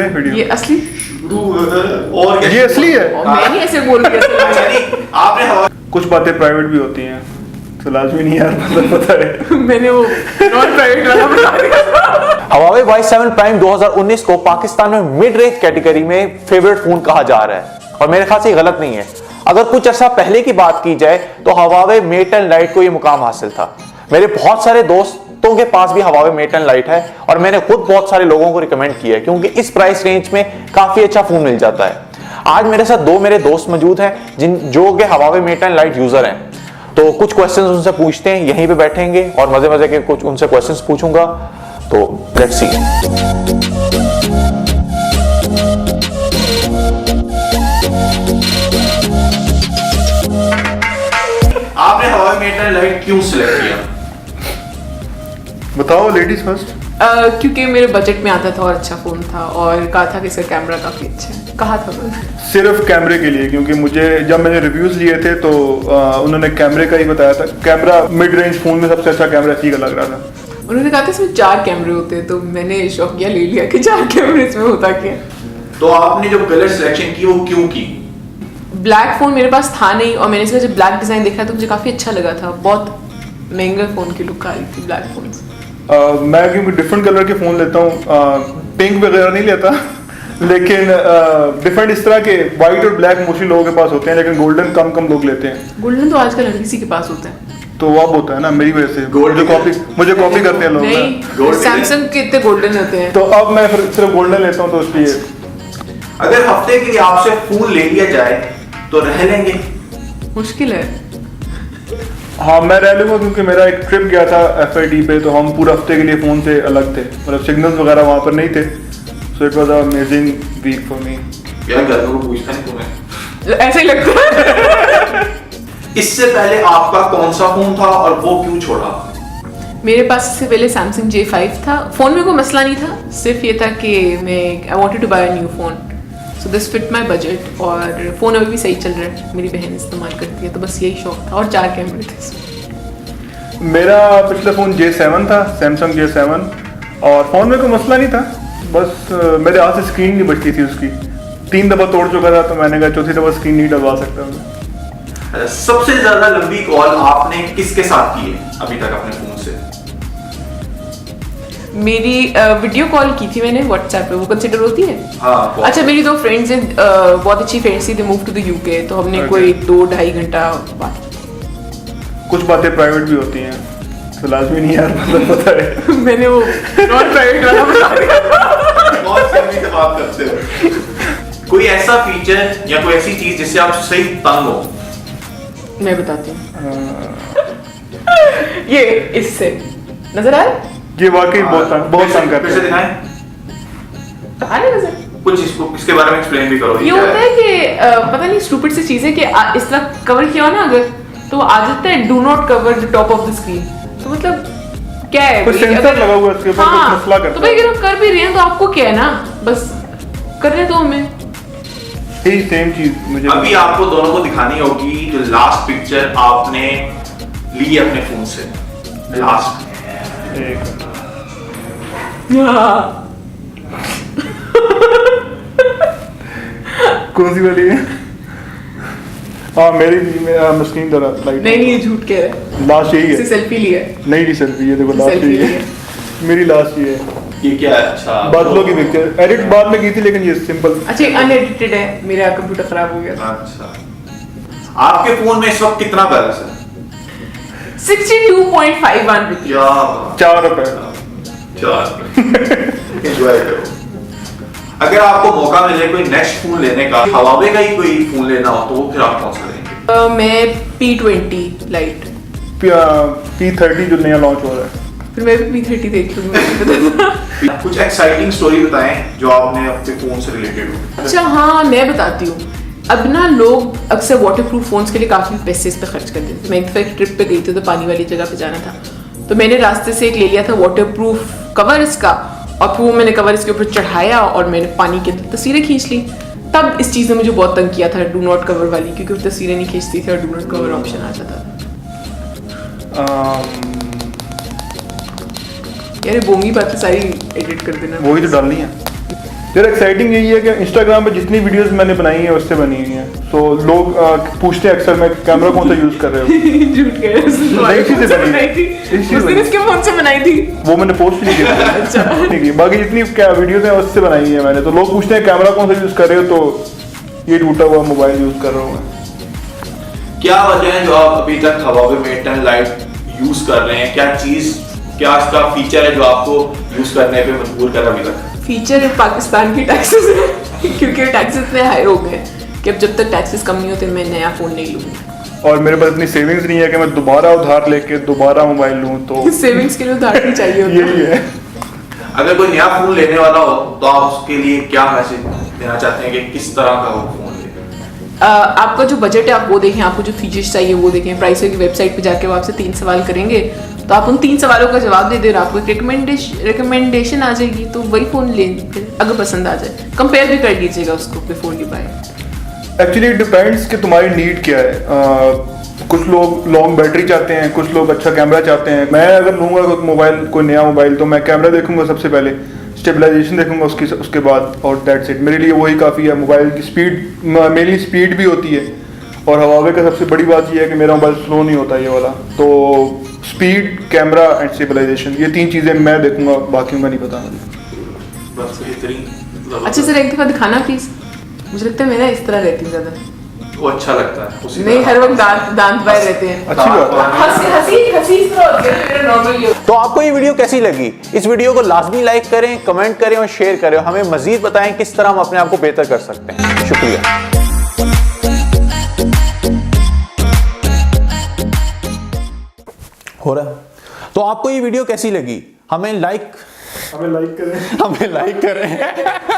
Video ये असली और ये असली है। मैं नहीं ऐसे बोल रही आपने कुछ बातें प्राइवेट भी होती हैं तो लाजमी नहीं यार, मतलब पता है। मैंने वो नॉन प्राइवेट वाला बता दिया। Huawei Y7 Prime 2019 को पाकिस्तान में मिड रेंज कैटेगरी में फेवरेट फोन कहा जा रहा है और मेरे ख्याल से गलत नहीं है। अगर कुछ अर्सा पहले की बात की जाए तो Huawei Mate 10 Lite को यह मुकाम हासिल था। मेरे बहुत सारे दोस्तों के पास भी Huawei Mate 10 Lite है और मैंने खुद बहुत सारे लोगों को रिकमेंड किया है क्योंकि इस प्राइस रेंज में काफी अच्छा फोन मिल जाता है। आज मेरे साथ दो मेरे दोस्त मौजूद हैं जो कि Huawei Mate 10 Lite यूजर हैं, तो कुछ क्वेश्चंस उनसे पूछते हैं, यहीं पे बैठेंगे और मजे मजे के कुछ उनसे क्वेश्चंस पूछूंगा। तो लेट्स सी। आपने Huawei Mate 10 Lite क्यों सिलेक्ट किया? बताओ लेडीज फर्स्ट। क्योंकि मेरे बजट में आता था और अच्छा फोन था और कहा था कि इसका कैमरा काफी अच्छा है। कहा था मैंने सिर्फ कैमरे के लिए, क्योंकि मुझे जब मैंने रिव्यूज लिए थे तो उन्होंने कैमरे का ही बताया था। कैमरा मिड रेंज फोन में सबसे अच्छा कैमरा इसी का लग रहा था। उन्होंने कहा था इसमें 4 कैमरे होते हैं, तो मैंने शौक किया, ले लिया कि 4 कैमरे इसमें होता क्या। तो आपने जो कलर सिलेक्शन की वो क्यों की? ब्लैक फोन मेरे पास था नहीं और मैंने इसका जब ब्लैक डिजाइन देखा तो मुझे काफी अच्छा लगा था। बहुत महंगे फोन की लुक आ रही थी ब्लैक फोन से। मैं क्योंकि डिफरेंट कलर के फ़ोन लेता हूँ, पिंक वगैरह नहीं लेता लेकिन डिफरेंट इस तरह के वाइट और ब्लैक मोस्टली लोगों के पास होते हैं, लेकिन गोल्डन कम कम लोग लेते हैं। गोल्डन तो आजकल हर किसी के पास होता है। तो वो अब होता है ना मेरी वजह से, Golden मुझे कॉपी करते हैं लोग ना। नहीं, सैमसंग के इतने गोल्डन होते हैं। तो अब मैं फिर सिर्फ गोल्डन लेता हूँ, तो इसलिए। अगर हफ्ते के लिए आपसे फोन ले लिया जाए तो रह लेंगे? मुश्किल है। हाँ मैं रह लूँगा, क्योंकि मेरा एक ट्रिप गया था FID पे, तो हम पूरे हफ्ते के लिए फ़ोन से अलग थे, मतलब सिग्नल्स वगैरह वहाँ पर नहीं थे। So it was amazing week for me. यार घर में पूछता नहीं तुम्हें? ऐसा ही लगता है। इससे पहले आपका कौन सा फोन था और वो क्यों छोड़ा? मेरे पास इससे पहले सैमसंग J5 था। फोन में कोई मसला नहीं था, सिर्फ ये था कि I wanted to buy a new phone, so this fit my budget. और फोन अभी भी सही चल रहा है, मेरी बहन इस्तेमाल करती है, तो बस यही शौक था। और 4 कैमरे थे इसमें। मेरा पिछला फ़ोन J7 था, सैमसंग J7, और फ़ोन में कोई मसला नहीं था, बस मेरे हाथ से स्क्रीन नहीं बचती थी उसकी। 3 दफ़ा तोड़ चुका था, तो मैंने कहा चौथी दफ़ा स्क्रीन नहीं डलवा सकता मैं। सबसे ज्यादा लंबी कॉल आपने किसके साथ की है अभी तक अपने फोन से? मेरी वीडियो कॉल की थी मैंने व्हाट्सएप पे, वो कंसिडर होती है? हाँ, अच्छा, मेरी 2 फ्रेंड्स हैं, बहुत अच्छी फ्रेंड्स थी, they move to the UK, तो हमने कोई 2-2.5 घंटा बात की। कुछ बातें प्राइवेट भी होती हैं तो लाजमी नहीं यार, मतलब पता है। मैंने वो नॉन प्राइवेट वाला बता दिया। बहुत सेमी से बात करते हो। कोई ऐसा फीचर या कोई ऐसी चीज जिससे आप सही तंग हो? मैं बताती हूँ। ये इससे नजर आया? ये वाकई बहुत तंग करता फिर से है। दिखाएं आ रहा है नजर? कुछ इसके बारे में एक्सप्लेन भी करो। ये होता है कि पता नहीं स्टूपिड सी चीज है कि इस तरह कवर किया हो ना अगर, तो आ जाता है do not cover the top of the screen. तो मतलब क्या है कुछ भाई, सेंसर लगा हुआ है इसके ऊपर, कुछ मसला करता है। तो भाई अगर आप कर भी रहे हैं तो आपको क्या है ना, बस करने दो हमें। यही सेम चीज मुझे अभी आपको दोनों को दिखानी होगी जो लास्ट पिक्चर आपने ली अपने फोन से। लास्ट कौन सी वाली है? हाँ मेरी स्क्रीन जरा लाइट। नहीं ये झूठ कह रहा है, लास्ट यही इससे है। सेल्फी लिया है। नहीं ली सेल्फी, ये देखो लास्ट सेल्फी यही ली है। मेरी लास्ट ये है। ये क्या है? अच्छा, बादलों की पिक्चर एडिट बाद में की थी, लेकिन ये सिंपल। अच्छा अनएडिटेड है, मेरा कंप्यूटर खराब हो गया था। अच्छा, आपके फोन में इस वक्त कितना बैलेंस है? 62.51 रुपीज। क्या 4 रुपए। एंजॉय करो। अगर आपको मौका मिले कोई नेक्स्ट फोन लेने का, Huawei का ही कोई फोन लेना हो, तो वो फिर आप कौन सा लेंगे? मैं P20 लाइट, P30 जो नया लॉन्च हो रहा है। फिर मैं भी P30 देख लूंगी। कुछ एक्साइटिंग स्टोरी बताएं जो आपने अपने फोन से रिलेटेड हो। अच्छा हाँ, मैं बताती हूँ। अब ना लोग अक्सर वाटरप्रूफ फोन्स के लिए काफी पैसे इस पे खर्च कर देते थे। मैं एक दफा एक ट्रिप पे गई थी, तो पानी वाली जगह पे जाना था, तो मैंने रास्ते से एक ले लिया था वाटरप्रूफ कवर इसका, और फिर वो मैंने कवर इसके ऊपर चढ़ाया और मैंने पानी के अंदर तस्वीरें खींच ली। तब इस चीज़ ने मुझे बहुत तंग किया था, डू नॉट कवर वाली, क्योंकि वो तस्वीरें नहीं खींचती थी और डू नॉट कवर ऑप्शन आ जाता था। यार बोंगी बातें सारी एडिट कर देना। वही तो डालनी है। यार एक्साइटिंग यही है कि इंस्टाग्राम पे जितनी वीडियोस मैंने बनाई हैं उससे बनी हुई हैं, तो लोग पूछते हैं अक्सर मैं कैमरा कौन सा यूज कर रहे हो। झूठ कह रहे हो, उसने तुम्हारे नई चीजें फोन से बनी। बनाई थी। नई चीजें उस दिन बनी। इसके फोन से बनाई थी। वो मैंने पोस्ट नहीं अच्छा। की बाकी जितनी क्या वीडियोस हैं उससे बनाई है मैंने। तो लोग पूछते हैं कैमरा कौन सा यूज कर रहे हो, तो ये टूटा हुआ मोबाइल यूज कर रहा हूँ मैं। क्या वजह है जो आप अभी तक हवावे मेट 10 लाइट यूज कर रहे हैं? क्या इसका फीचर है जो आपको यूज करने पे मजबूर कर अभी तक? फीचर पाकिस्तान की टैक्सेस है, क्योंकि टैक्सेस इतने हाई हो गए कि अब जब तक टैक्सेस कम नहीं होते मैं नया फोन नहीं लूंगी। और मेरे पास इतनी सेविंग्स नहीं है कि मैं दोबारा उधार लेके दोबारा मोबाइल लूँ, तो सेविंग्स के लिए उधार नहीं चाहिए होता। यही है। अगर कोई नया फोन लेने वाला हो तो आप उसके लिए क्या मैसेज देना चाहते हैं कि किस तरह का वो फोन ले? आपका जो बजट है आप वो देखें, आपको जो फीचर्स चाहिए वो देखें। प्राइसर की वेबसाइट पे जाके वो आपसे 3 सवाल करेंगे, तो आप उन 3 सवालों का जवाब दे दे और आपको एक रिकमेंडेशन आ जाएगी, तो वही फोन लें फिर अगर पसंद आ जाए। कंपेयर भी कर लीजिएगा उसको before you buy. Actually it depends कि तुम्हारी नीड क्या है। कुछ लोग लॉन्ग बैटरी चाहते हैं, कुछ लोग अच्छा कैमरा चाहते हैं। मैं अगर लूँगा मोबाइल, कोई नया मोबाइल, तो मैं कैमरा देखूंगा सबसे पहले, स्टेबलाइजेशन देखूंगा उसके बाद, और दैट्स इट। मेरे लिए वही काफ़ी है। मोबाइल की स्पीड, मेनली स्पीड भी होती है, और हवावे का सबसे बड़ी बात यह है कि मेरा मोबाइल स्लो नहीं होता ये वाला। तो स्पीड, कैमरा एंड स्टेबलाइजेशन, ये 3 चीज़ें मैं देखूंगा, बाकी का नहीं पता। बस बेहतरीन। अच्छा सर एक दफा दिखाना प्लीज। मुझे लगता है मैं ना इस तरह रहती हूँ ज्यादा। वो अच्छा लगता है उसी नहीं, तरह। हर वक्त दांत बाहर रहते हैं। अच्छी बात है। हंसी इस तरह होती है, मेरा नॉर्मल ही तो आपको ये वीडियो कैसी लगी? इस वीडियो को लाजमी लाइक करें, कमेंट करें और शेयर करें। हमें मजीद बताएं किस तरह हम अपने आप को बेहतर कर सकते हैं। शुक्रिया। हो रहा है। तो आपको ये वीडियो कैसी लगी? हमें लाइक हमें लाइक करें। हमें लाइक करें